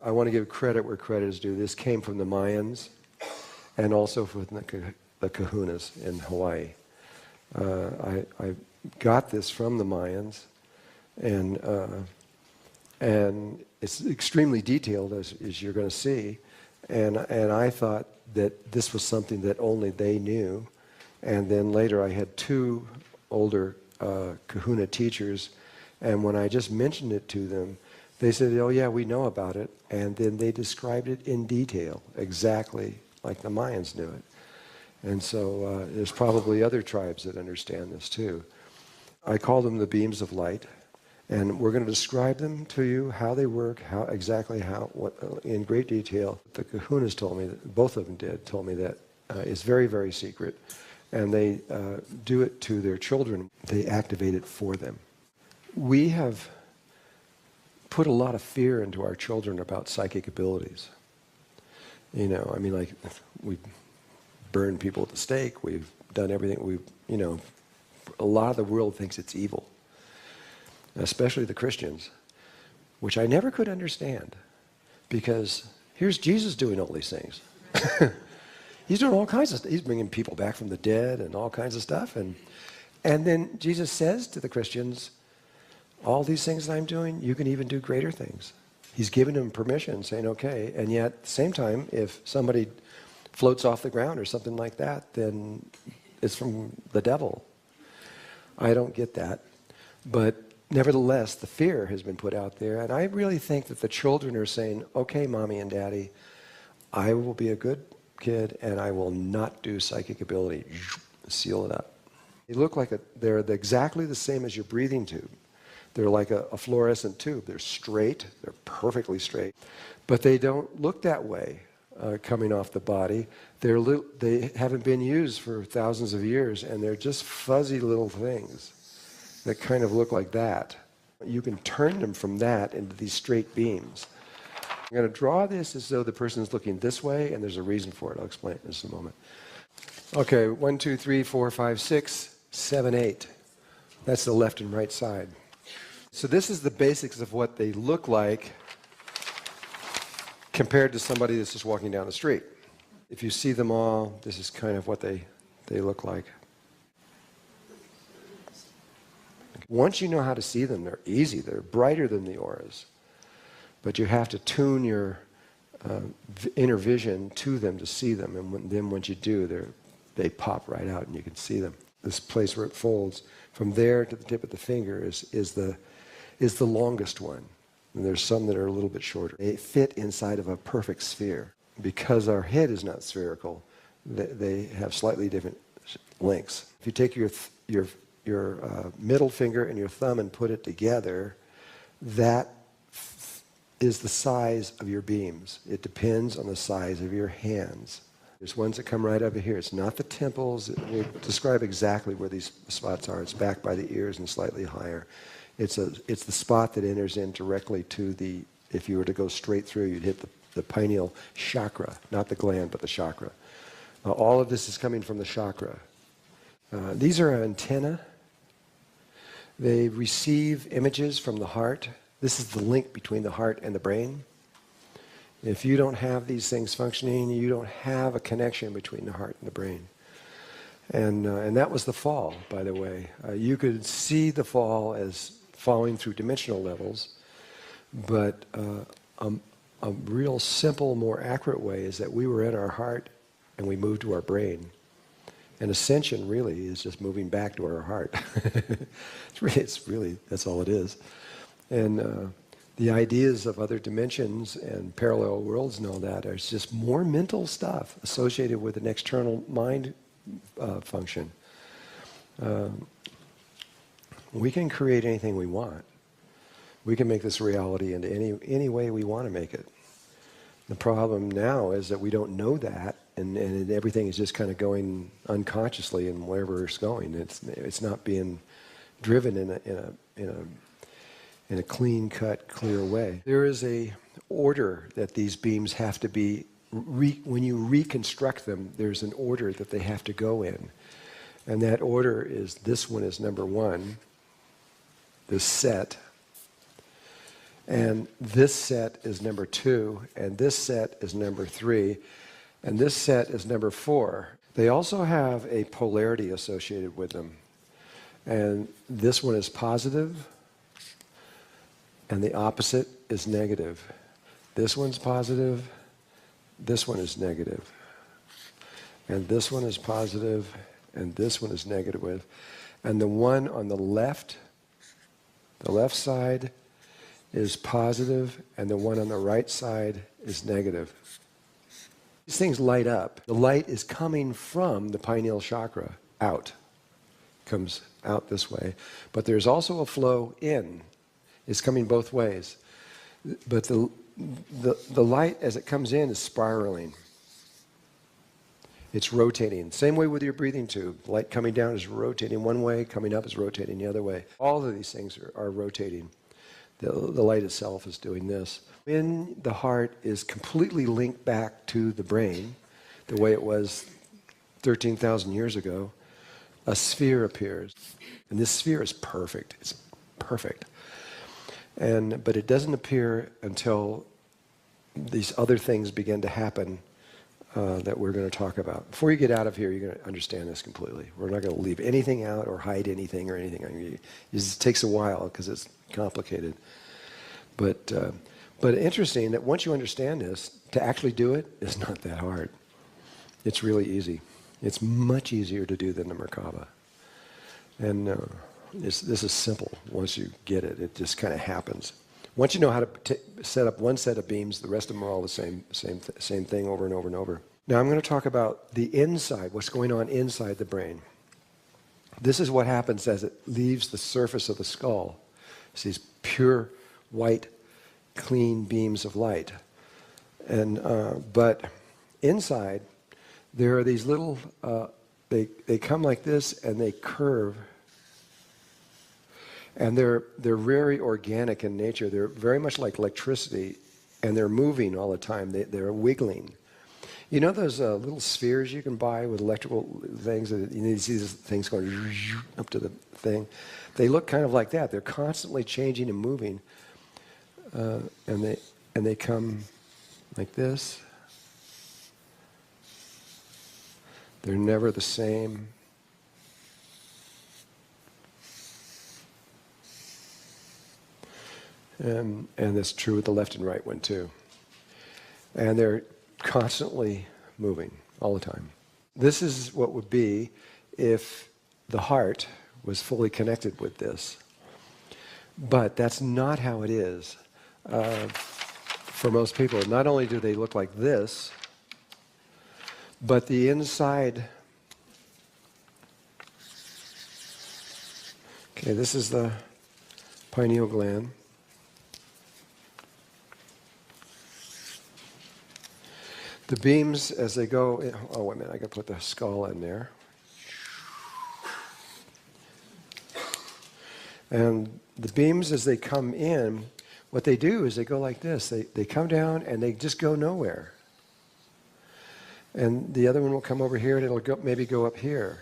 I want to give credit where credit is due. This came from the Mayans and also from the kahunas in Hawaii. I got this from the Mayans, and it's extremely detailed, as you're going to see. And I thought that this was something that only they knew. And then later I had two older kahuna teachers, and when I just mentioned it to them, they said, oh yeah, we know about it. And then they described it in detail, exactly like the Mayans knew it. And so there's probably other tribes that understand this too. I call them the beams of light, and we're going to describe them to you, how they work, what, in great detail. The kahunas told me, both of them told me that it's very, very secret, and they do it to their children. They activate it for them. We have put a lot of fear into our children about psychic abilities. You know, I mean, like, we've burned people at the stake, we've done everything, a lot of the world thinks it's evil, especially the Christians, which I never could understand, because here's Jesus doing all these things. He's doing all kinds of stuff. He's bringing people back from the dead and all kinds of stuff. And then Jesus says to the Christians, all these things that I'm doing, you can even do greater things. He's giving them permission, saying, okay. And yet, at the same time, if somebody floats off the ground or something like that, then it's from the devil. I don't get that. But nevertheless, the fear has been put out there. And I really think that the children are saying, okay, mommy and daddy, I will be a good kid and I will not do psychic ability. Seal it up. They look like they're exactly the same as your breathing tube. They're like a fluorescent tube. They're straight. They're perfectly straight. But they don't look that way coming off the body. They haven't been used for thousands of years, and they're just fuzzy little things that kind of look like that. You can turn them from that into these straight beams. I'm going to draw this as though the person is looking this way, and there's a reason for it. I'll explain it in just a moment. Okay, 1, 2, 3, 4, 5, 6, 7, 8. That's the left and right side. So this is the basics of what they look like compared to somebody that's just walking down the street. If you see them all, this is kind of what they look like. Once you know how to see them, they're easy. They're brighter than the auras. But you have to tune your inner vision to them to see them. And then once you do, they pop right out and you can see them. This place where it folds, from there to the tip of the finger is the longest one. And there's some that are a little bit shorter. They fit inside of a perfect sphere. Because our head is not spherical, they have slightly different lengths. If you take your middle finger and your thumb and put it together, that is the size of your beams. It depends on the size of your hands. There's ones that come right over here. It's not the temples. We'll describe exactly where these spots are. It's back by the ears and slightly higher. It's the spot that enters in directly to the, if you were to go straight through, you'd hit the pineal chakra, not the gland, but the chakra. All of this is coming from the chakra. These are antennae. They receive images from the heart. This is the link between the heart and the brain. If you don't have these things functioning, you don't have a connection between the heart and the brain. And that was the fall, by the way. You could see the fall as falling through dimensional levels, but a real simple, more accurate way is that we were in our heart and we moved to our brain. And ascension really is just moving back to our heart. It's really, that's all it is. And the ideas of other dimensions and parallel worlds and all that are just more mental stuff associated with an external mind function. We can create anything we want. We can make this reality into any way we want to make it. The problem now is that we don't know that, and everything is just kind of going unconsciously and wherever it's going. It's not being driven in a clean-cut, clear way. There is a order that these beams have to be, when you reconstruct them, there's an order that they have to go in. And that order is, this one is number 1, this set. And this set is number 2, and this set is number 3, and this set is number 4. They also have a polarity associated with them. And this one is positive, and the opposite is negative. This one's positive, this one is negative. And this one is positive, and this one is negative. And the one on the left side, is positive, and the one on the right side is negative. These things light up. The light is coming from the pineal chakra out. Comes out this way. But there's also a flow in. It's coming both ways. But the light as it comes in is spiraling. It's rotating. Same way with your breathing tube. Light coming down is rotating one way, coming up is rotating the other way. All of these things are rotating. The light itself is doing this. When the heart is completely linked back to the brain, the way it was 13,000 years ago, a sphere appears. And this sphere is perfect. It's perfect. But it doesn't appear until these other things begin to happen that we're going to talk about. Before you get out of here, you're going to understand this completely. We're not going to leave anything out or hide anything or anything. I mean, it takes a while because it's complicated. But interesting that once you understand this, to actually do it is not that hard. It's really easy. It's much easier to do than the Merkaba. And this is simple. Once you get it, it just kind of happens. Once you know how to set up one set of beams, the rest of them are all the same thing over and over and over. Now I'm going to talk about the inside, what's going on inside the brain. This is what happens as it leaves the surface of the skull. It's these pure, white, clean beams of light. But inside, there are these little, they come like this and they curve. And they're very organic in nature. They're very much like electricity, and they're moving all the time. They're wiggling. You know those little spheres you can buy with electrical things? You see these things going up to the thing. They look kind of like that. They're constantly changing and moving, and they come like this. They're never the same. And it's true with the left and right one too. And they're constantly moving all the time. This is what would be if the heart was fully connected with this. But that's not how it is for most people. Not only do they look like this, but the inside... Okay, this is the pineal gland. The beams as they go, oh wait a minute, I got to put the skull in there. And the beams as they come in, what they do is they go like this. They come down and they just go nowhere. And the other one will come over here and it'll maybe go up here.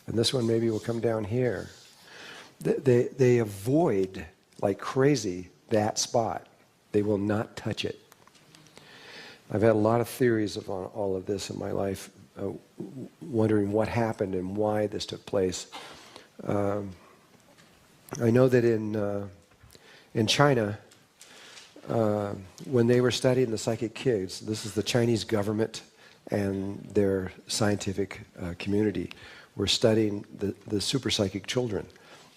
And this one maybe will come down here. They avoid like crazy that spot. They will not touch it. I've had a lot of theories of all of this in my life, wondering what happened and why this took place. I know that in China, when they were studying the psychic kids, this is the Chinese government and their scientific community, were studying the super psychic children.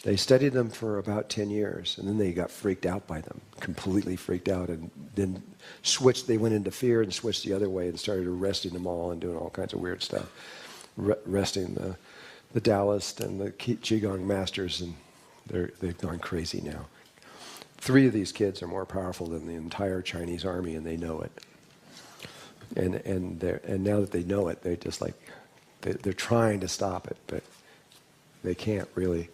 They studied them for about 10 years, and then they got freaked out by them, completely freaked out, and then they went into fear and switched the other way and started arresting them all and doing all kinds of weird stuff. Arresting the Taoists and the Qigong masters, and they've gone crazy now. 3 of these kids are more powerful than the entire Chinese army, and they know it. And now that they know it, they're just like, they're trying to stop it, but they can't really.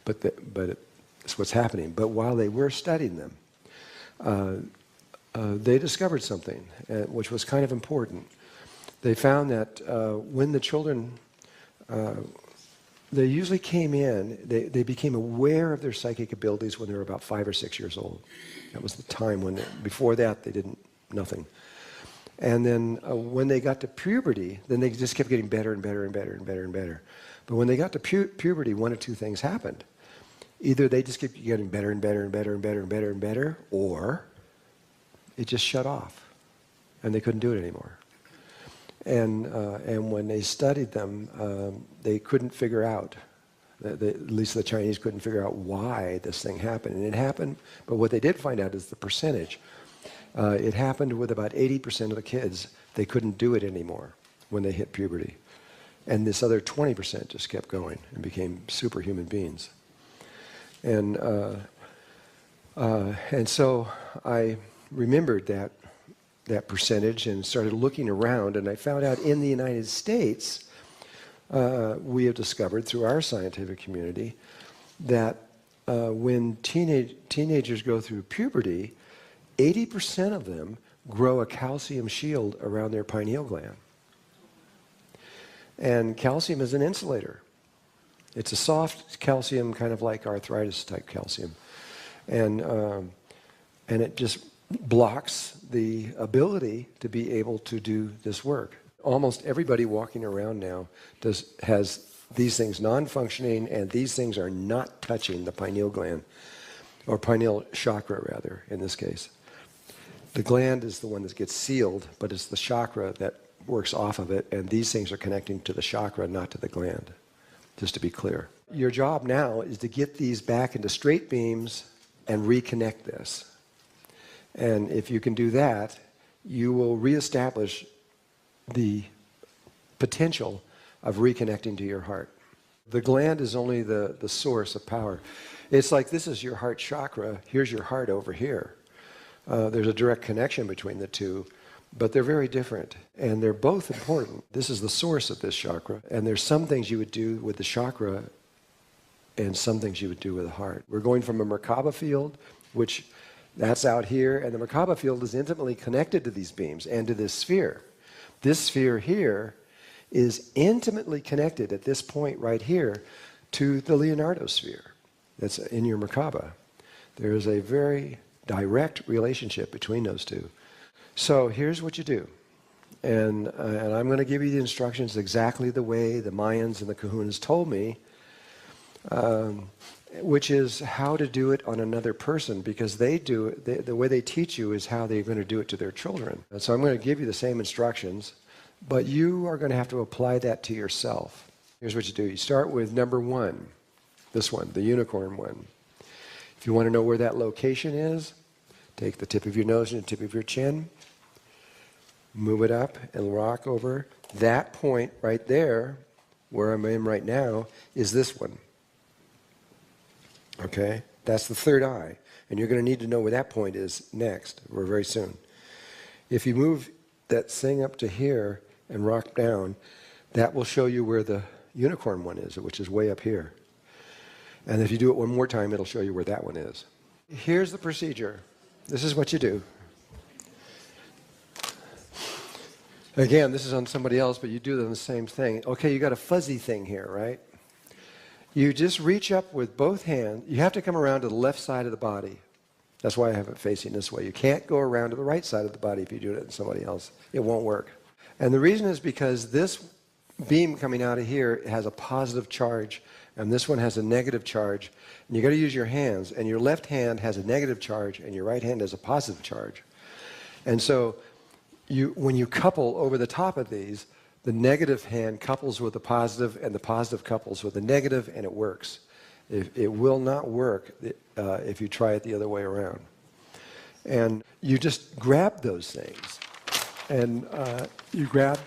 But it's what's happening. But while they were studying them, they discovered something, which was kind of important. They found that when the children they usually came in, they became aware of their psychic abilities when they were about 5 or 6 years old. That was the time when, before that, they didn't, nothing. And then when they got to puberty, then they just kept getting better and better and better and better and better. But when they got to puberty, one of two things happened. Either they just kept getting better and better and better and better and better and better, or it just shut off, and they couldn't do it anymore. And when they studied them, they couldn't figure out, at least the Chinese couldn't figure out why this thing happened. And it happened, but what they did find out is the percentage. It happened with about 80% of the kids. They couldn't do it anymore when they hit puberty. And this other 20% just kept going and became superhuman beings. And so I remembered that percentage and started looking around, and I found out in the United States, we have discovered through our scientific community that when teenagers go through puberty, 80% of them grow a calcium shield around their pineal gland. And calcium is an insulator. It's a soft calcium, kind of like arthritis type calcium. And it just blocks the ability to be able to do this work. Almost everybody walking around now has these things non-functioning, and these things are not touching the pineal gland, or pineal chakra rather, in this case. The gland is the one that gets sealed, but it's the chakra that works off of it, and these things are connecting to the chakra, not to the gland, just to be clear. Your job now is to get these back into straight beams and reconnect this. And if you can do that, you will reestablish the potential of reconnecting to your heart. The gland is only the source of power. It's like this is your heart chakra, here's your heart over here. There's a direct connection between the two, but they're very different, and they're both important. This is the source of this chakra, and there's some things you would do with the chakra and some things you would do with the heart. We're going from a Merkaba field, which that's out here, and the Merkaba field is intimately connected to these beams and to this sphere. This sphere here is intimately connected at this point right here to the Leonardo sphere that's in your Merkaba. There is a very direct relationship between those two. So here's what you do. And I'm going to give you the instructions exactly the way the Mayans and the Kahunas told me, which is how to do it on another person, because they do it, the way they teach you is how they're going to do it to their children. And so I'm going to give you the same instructions, but you are going to have to apply that to yourself. Here's what you do. You start with number 1, this one, the unicorn one. If you want to know where that location is, take the tip of your nose and the tip of your chin, move it up and rock over. That point right there, where I'm in right now, is this one. Okay? That's the third eye. And you're going to need to know where that point is next, or very soon. If you move that thing up to here and rock down, that will show you where the unicorn one is, which is way up here. And if you do it one more time, it'll show you where that one is. Here's the procedure. This is what you do. Again, this is on somebody else, but you do the same thing. Okay, you got a fuzzy thing here, right? You just reach up with both hands. You have to come around to the left side of the body. That's why I have it facing this way. You can't go around to the right side of the body if you do it in somebody else. It won't work. And the reason is because this beam coming out of here has a positive charge, and this one has a negative charge. And you got to use your hands, and your left hand has a negative charge, and your right hand has a positive charge. And so when you couple over the top of these, the negative hand couples with the positive, and the positive couples with the negative, and it works. It will not work if you try it the other way around. And you just grab those things, and you grab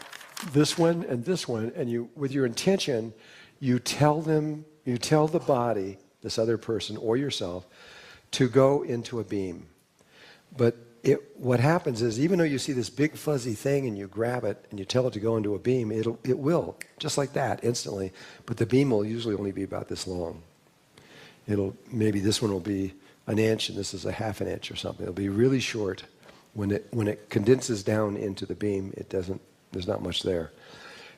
this one, and you, with your intention, you tell the body, this other person or yourself, to go into a beam. But what happens is, even though you see this big fuzzy thing and you grab it and you tell it to go into a beam, it will, just like that, instantly. But the beam will usually only be about this long. Maybe this one will be an inch and this is a half an inch or something. It'll be really short. When it condenses down into the beam, there's not much there.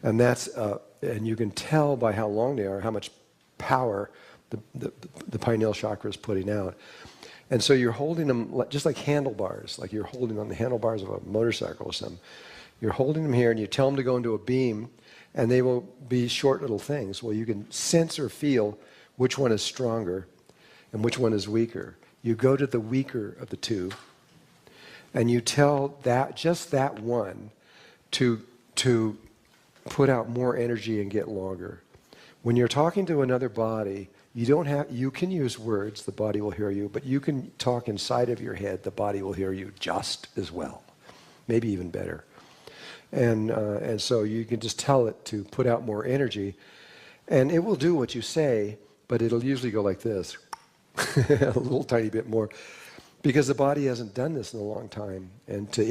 And and you can tell by how long they are, how much power the pineal chakra is putting out. And so you're holding them just like handlebars, like you're holding on the handlebars of a motorcycle or something. You're holding them here and you tell them to go into a beam and they will be short little things. Well, you can sense or feel which one is stronger and which one is weaker. You go to the weaker of the two and you tell just that one to put out more energy and get longer. When you're talking to another body, you can use words, the body will hear you, but you can talk inside of your head, the body will hear you just as well, maybe even better. And so you can just tell it to put out more energy, and it will do what you say, but it'll usually go like this, a little tiny bit more, because the body hasn't done this in a long time, and to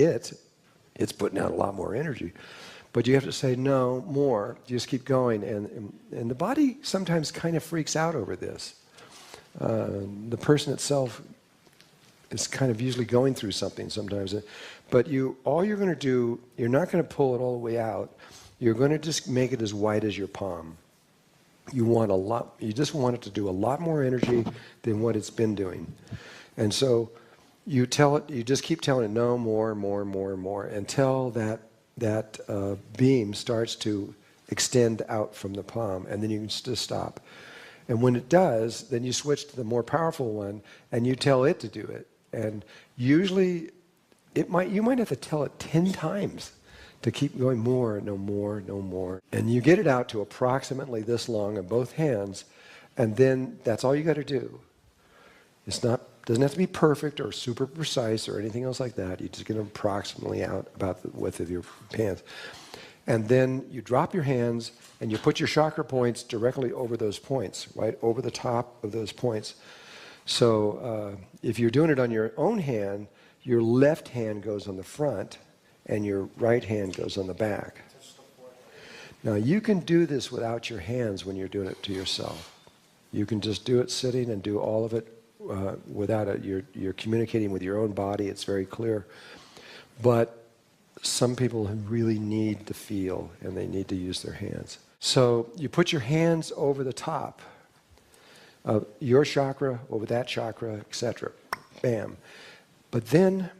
it's putting out a lot more energy. But you have to say, no, more. Just keep going. And the body sometimes kind of freaks out over this. The person itself is kind of usually going through something sometimes. But all you're going to do, you're not going to pull it all the way out. You're going to just make it as wide as your palm. You just want it to do a lot more energy than what it's been doing. And so you just keep telling it, no, more, until that beam starts to extend out from the palm, and then you can just stop. And when it does, then you switch to the more powerful one, and you tell it to do it. And usually, you might have to tell it 10 times to keep going more, no more. And you get it out to approximately this long in both hands, and then that's all you got to do. Doesn't have to be perfect or super precise or anything else like that. You just get them approximately out about the width of your hands. And then you drop your hands and you put your chakra points directly over those points, right over the top of those points. So if you're doing it on your own hand, your left hand goes on the front and your right hand goes on the back. Now you can do this without your hands when you're doing it to yourself. You can just do it sitting and do all of it without it. You're communicating with your own body, it's very clear. But some people really need to feel and they need to use their hands. So you put your hands over the top of your chakra, over that chakra, etc. Bam. But then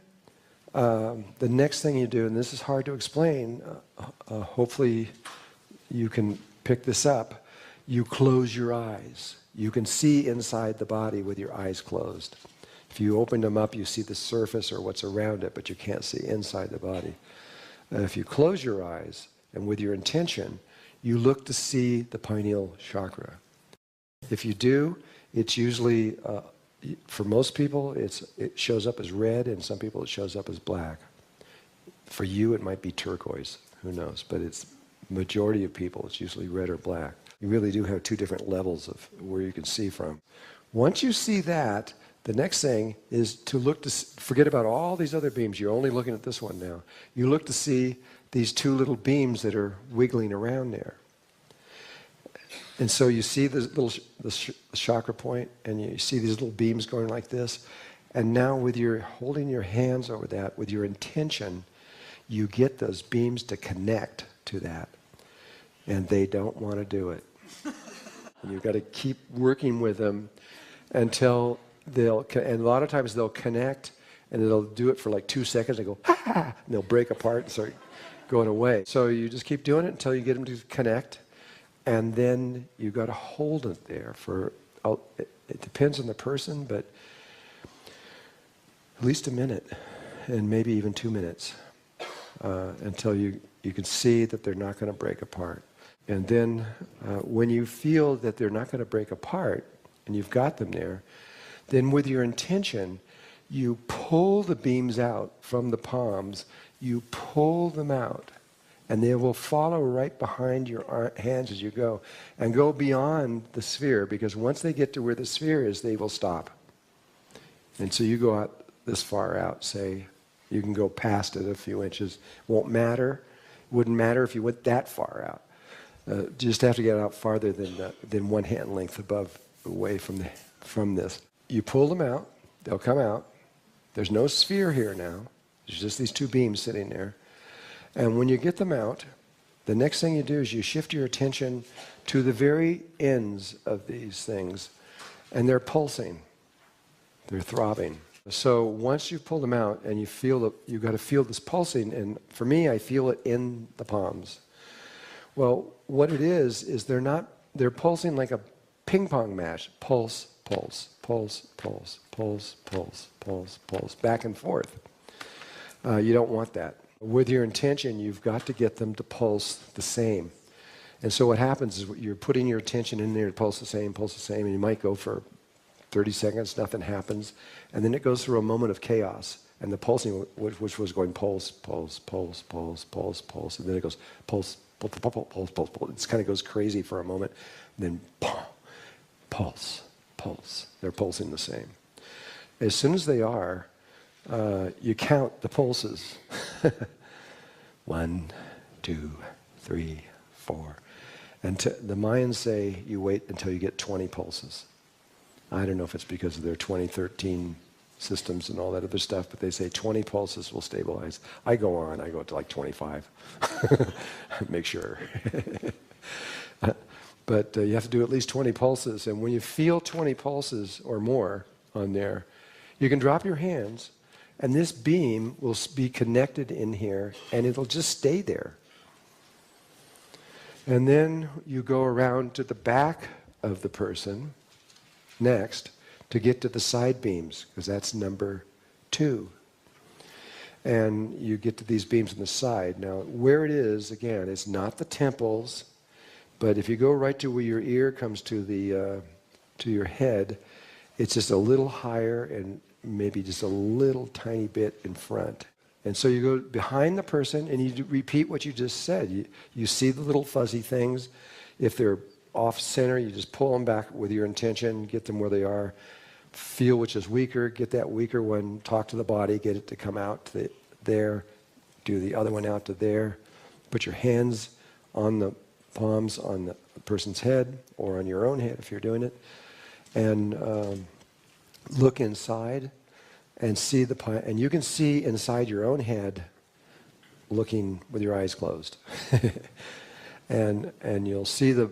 the next thing you do, and this is hard to explain, hopefully you can pick this up, you close your eyes. You can see inside the body with your eyes closed. If you open them up, you see the surface or what's around it, but you can't see inside the body. If you close your eyes, and with your intention, you look to see the pineal chakra. If you do, it's usually, for most people, it shows up as red, and some people it shows up as black. For you, it might be turquoise, who knows, but it's majority of people, it's usually red or black. You really do have two different levels of where you can see from. Once you see that, the next thing is to look to forget about all these other beams. You're only looking at this one now. You look to see these two little beams that are wiggling around there. And so you see the chakra point, and you see these little beams going like this. And now with your holding your hands over that, with your intention, you get those beams to connect to that. And they don't want to do it. And you've got to keep working with them until and a lot of times they'll connect, and they'll do it for like 2 seconds, and go, and they'll break apart and start going away. So you just keep doing it until you get them to connect, and then you've got to hold it there for, it depends on the person, but at least a minute, and maybe even 2 minutes, until you can see that they're not going to break apart. And then when you feel that they're not going to break apart, and you've got them there, then with your intention, you pull the beams out from the palms, you pull them out, and they will follow right behind your hands as you go, and go beyond the sphere, because once they get to where the sphere is, they will stop. And so you go out this far out, say, you can go past it a few inches. Won't matter. Wouldn't matter if you went that far out. Just have to get out farther than 1 hand length away from this. You pull them out, they'll come out. There's no sphere here now. There's just these two beams sitting there. And when you get them out, The next thing you do is you shift your attention to the very ends of these things, and they're pulsing. They're throbbing. So once you pull them out and you feel you've got to feel this pulsing, and for me, I feel it in the palms. Well, what it is they're pulsing like a ping pong match. Pulse, pulse, pulse, pulse, pulse, pulse, pulse, pulse, back and forth. You don't want that. With your intention, you've got to get them to pulse the same. And so what happens is you're putting your attention in there to pulse the same, and you might go for 30 seconds, nothing happens, and then it goes through a moment of chaos, and the pulsing, which was going pulse, pulse, pulse, pulse, pulse, pulse, and then it goes pulse, pulse, pulse, pulse, pulse, pulse. It kind of goes crazy for a moment, and then pulse, pulse. They're pulsing the same. As soon as they are, you count the pulses. 1, 2, 3, 4. And the Mayans say you wait until you get 20 pulses. I don't know if it's because of their 2013 systems and all that other stuff, but they say 20 pulses will stabilize. I go to like 25. Make sure. But you have to do at least 20 pulses, and when you feel 20 pulses or more on there, you can drop your hands, and this beam will be connected in here, and it'll just stay there. And then you go around to the back of the person next to get to the side beams, because that's number 2. And you get to these beams on the side. Now, where it is, again, it's not the temples, but if you go right to where your ear comes to your head, it's just a little higher and maybe just a little tiny bit in front. And so you go behind the person and you repeat what you just said. You see the little fuzzy things. If they're off center, you just pull them back with your intention, get them where they are. Feel which is weaker, get that weaker one, talk to the body, get it to come out to there, do the other one out to there. Put your hands on the palms on the person's head or on your own head if you're doing it. And look inside and see and you can see inside your own head looking with your eyes closed. and you'll see the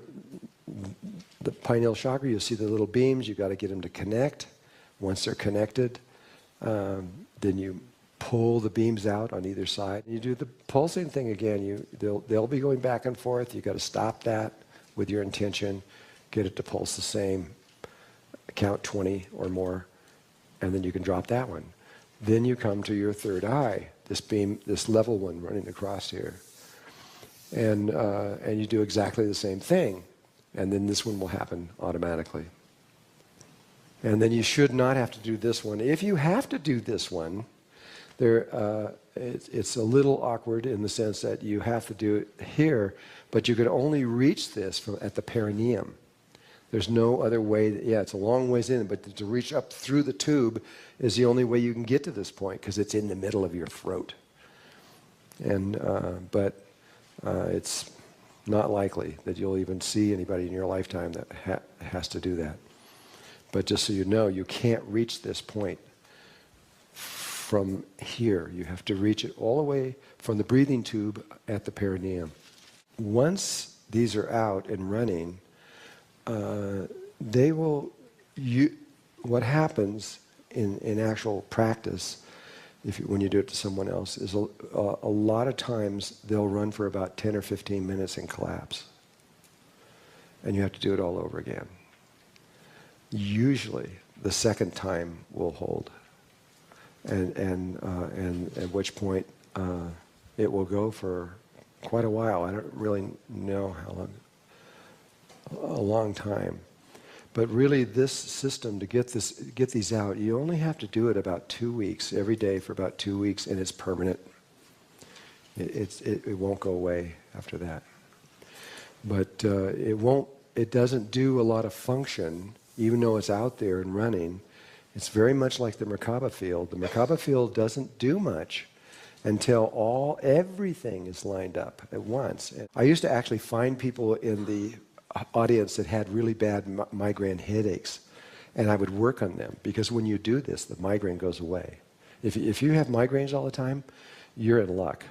pineal chakra, you'll see the little beams, you've got to get them to connect. Once they're connected, then you pull the beams out on either side. You do the pulsing thing again. They'll be going back and forth. You've got to stop that with your intention, get it to pulse the same, count 20 or more, and then you can drop that one. Then you come to your third eye, this beam, this level one running across here. And you do exactly the same thing. And then this one will happen automatically. And then you should not have to do this one. If you have to do this one, it's a little awkward in the sense that you have to do it here, but you can only reach this at the perineum. There's no other way. It's a long ways in, but to reach up through the tube is the only way you can get to this point because it's in the middle of your throat. And but it's not likely that you'll even see anybody in your lifetime that has to do that. But just so you know, you can't reach this point from here. You have to reach it all the way from the breathing tube at the perineum. Once these are out and running, what happens in actual practice, when you do it to someone else, is a lot of times they'll run for about 10 or 15 minutes and collapse. And you have to do it all over again. Usually, the second time will hold. And at which point, it will go for quite a while. I don't really know how long. A long time. But really this system, to get these out, you only have to do it about 2 weeks, every day for about 2 weeks, and it's permanent. It won't go away after that. But it doesn't do a lot of function, even though it's out there and running. It's very much like the Merkaba field. The Merkaba field doesn't do much until everything is lined up at once. I used to actually find people in the audience that had really bad migraine headaches, and I would work on them, because when you do this, the migraine goes away. If you have migraines all the time, you're in luck,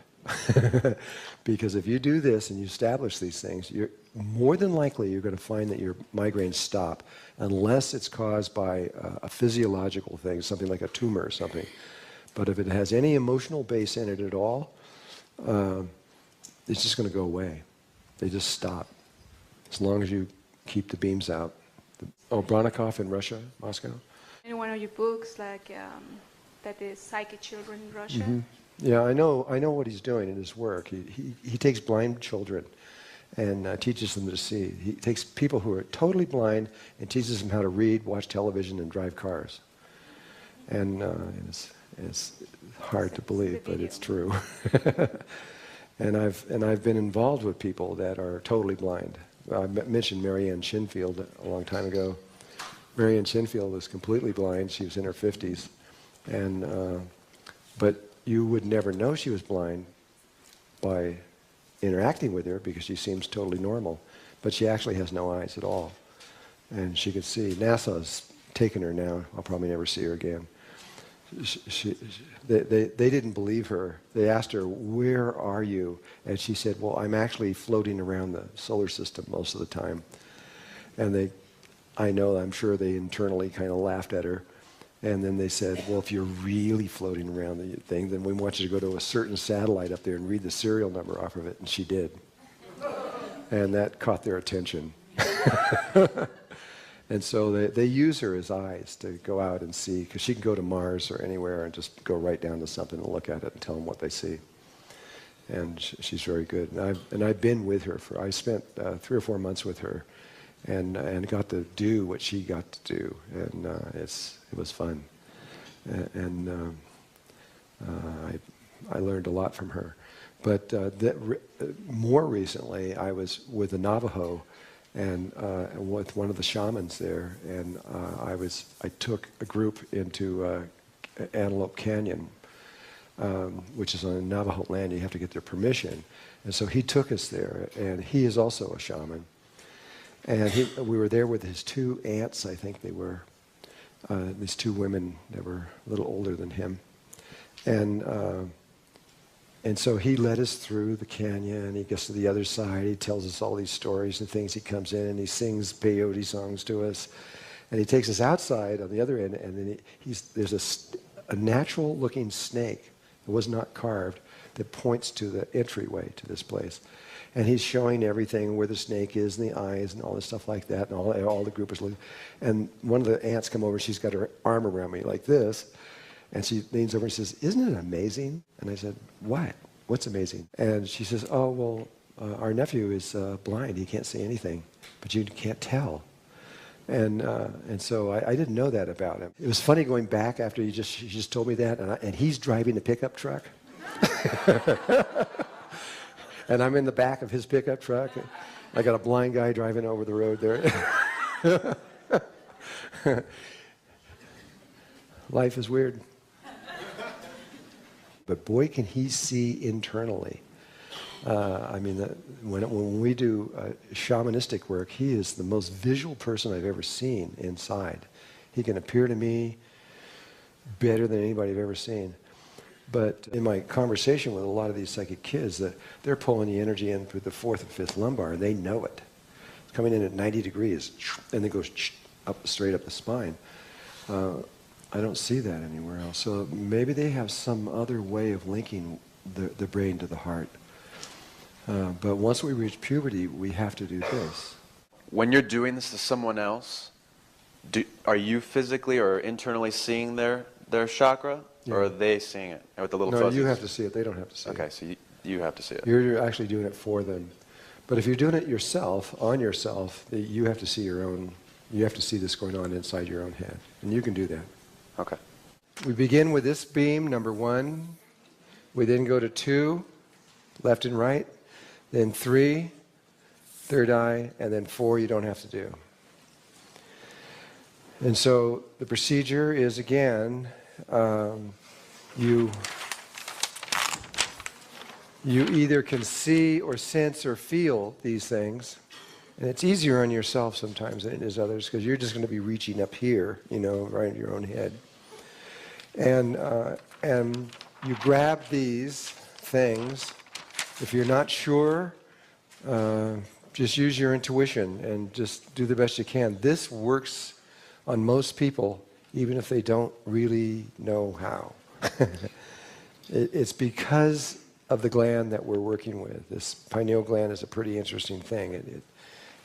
Because if you do this and you establish these things, you're more than likely you're going to find that your migraines stop, unless it's caused by a physiological thing, something like a tumor or something. But if it has any emotional base in it at all, it's just going to go away. They just stop, as long as you keep the beams out. Bronikov in Russia, Moscow. In one of your books, like that is psychic children in Russia. Mm-hmm. Yeah, I know what he's doing in his work. He takes blind children and teaches them to see. He takes people who are totally blind and teaches them how to read, watch television, and drive cars. And it's hard to believe, but it's true. And I've been involved with people that are totally blind. I mentioned Marianne Chinfield a long time ago. Marianne Chinfield was completely blind. She was in her 50s, but you would never know she was blind by interacting with her, because she seems totally normal. But she actually has no eyes at all, and she could see. NASA's taken her now. I'll probably never see her again. They didn't believe her. They asked her, "Where are you?" And she said, "Well, I'm actually floating around the solar system most of the time." And I'm sure they internally kind of laughed at her. And then they said, "Well, if you're really floating around the thing, then we want you to go to a certain satellite up there and read the serial number off of it." And she did. And that caught their attention. And so they use her as eyes to go out and see, because she can go to Mars or anywhere and just go right down to something and look at it and tell them what they see. And she's very good. And I've been with her I spent 3 or 4 months with her, and got to do what she got to do, and it was fun. And I learned a lot from her. But more recently, I was with the Navajo, and with one of the shamans there, and I took a group into Antelope Canyon, which is on Navajo land. You have to get their permission, and so he took us there, and he is also a shaman. And we were there with his 2 aunts, I think they were, these 2 women that were a little older than him, and so he led us through the canyon. He gets to the other side. He tells us all these stories and things. He comes in and he sings peyote songs to us. And he takes us outside on the other end, and then there's a natural-looking snake that was not carved that points to the entryway to this place. And he's showing everything, where the snake is and the eyes and all this stuff like that. And all the group is looking. And one of the aunts come over. She's got her arm around me like this. And she leans over and says, "Isn't it amazing?" And I said, "What? What's amazing?" And she says, "Oh, well, our nephew is blind. He can't see anything, but you can't tell." And so I didn't know that about him. It was funny going back after she just told me that, and he's driving a pickup truck. And I'm in the back of his pickup truck. I got a blind guy driving over the road there. Life is weird. But boy, can he see internally. When we do shamanistic work, he is the most visual person I've ever seen inside. He can appear to me better than anybody I've ever seen. But in my conversation with a lot of these psychic kids, they're pulling the energy in through the 4th and 5th lumbar, and they know it. It's coming in at 90 degrees, and it goes straight up the spine. I don't see that anywhere else. So maybe they have some other way of linking the brain to the heart. But once we reach puberty, we have to do this. When you're doing this to someone else, are you physically or internally seeing their chakra? Yeah. Or are they seeing it with the little fuzzies? No, you have to see it. They don't have to see it. Okay, so you have to see it. You're actually doing it for them. But if you're doing it yourself, on yourself, you have to see your own, you have to see this going on inside your own head. And you can do that. Okay. We begin with this beam, number 1. We then go to 2, left and right. Then 3, third eye. And then 4, you don't have to do. And so the procedure is, again, you either can see or sense or feel these things. And it's easier on yourself sometimes than it is others, because you're just going to be reaching up here, right in your own head. And you grab these things. If you're not sure, just use your intuition and just do the best you can. This works on most people, even if they don't really know how. It's because of the gland that we're working with. This pineal gland is a pretty interesting thing.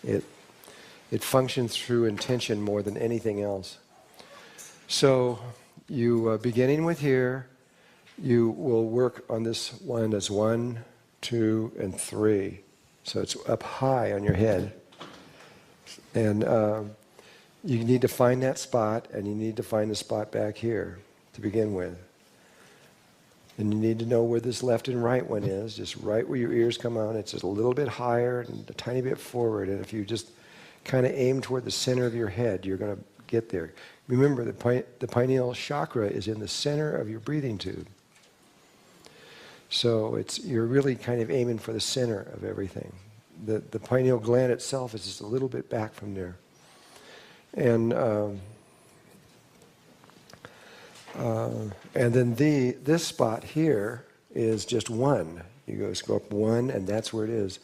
It functions through intention more than anything else. So you, beginning with here, you will work on this one as 1, 2, and 3. So it's up high on your head. And you need to find that spot, and you need to find the spot back here to begin with. And you need to know where this left and right one is, just right where your ears come out. It's just a little bit higher and a tiny bit forward. And if you just kind of aim toward the center of your head, you're going to get there. Remember, the pineal chakra is in the center of your breathing tube. So you're really kind of aiming for the center of everything. The pineal gland itself is just a little bit back from there. And then this spot here is just 1. You go up 1, and that's where it is.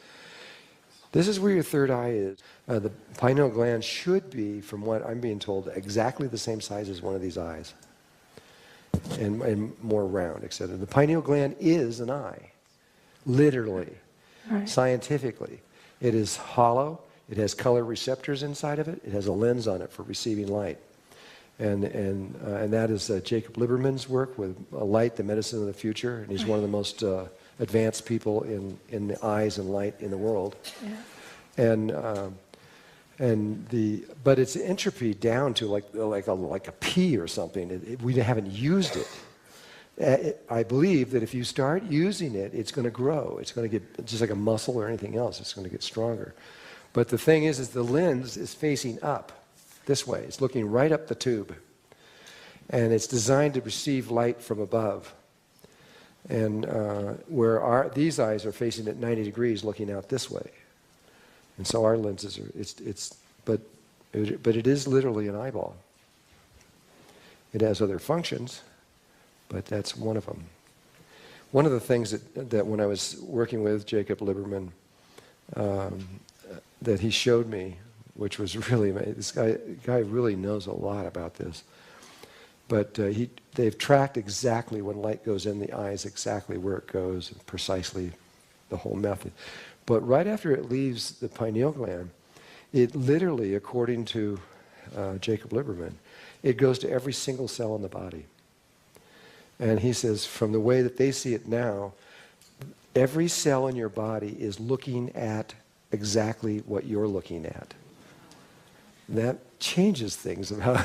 This is where your third eye is. The pineal gland should be, from what I'm being told, exactly the same size as one of these eyes, and more round, etc. The pineal gland is an eye, literally, Right. scientifically. It is hollow. It has color receptors inside of it. It has a lens on it for receiving light. And that is Jacob Liberman's work with light, the medicine of the future. And he's one of the most advanced people in the eyes and light in the world. Yeah. But it's entropy down to like a pea or something. We haven't used it. I believe that if you start using it, it's going to grow. It's going to get, just like a muscle or anything else, it's going to get stronger. But the thing is the lens is facing up this way. It's looking right up the tube. And it's designed to receive light from above. And where these eyes are facing at 90 degrees looking out this way. And so our lenses are, but it is literally an eyeball. It has other functions, but that's one of them. One of the things that when I was working with Jacob Liberman, that he showed me, which was really amazing. This guy really knows a lot about this. But they've tracked exactly when light goes in the eyes, exactly where it goes, and precisely the whole method. But right after it leaves the pineal gland, it literally, according to Jacob Liberman, it goes to every single cell in the body. And he says, from the way that they see it now, every cell in your body is looking at exactly what you're looking at. That changes things about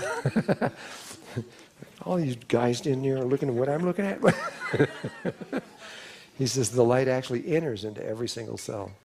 all these guys in here are looking at what I'm looking at. He says the light actually enters into every single cell.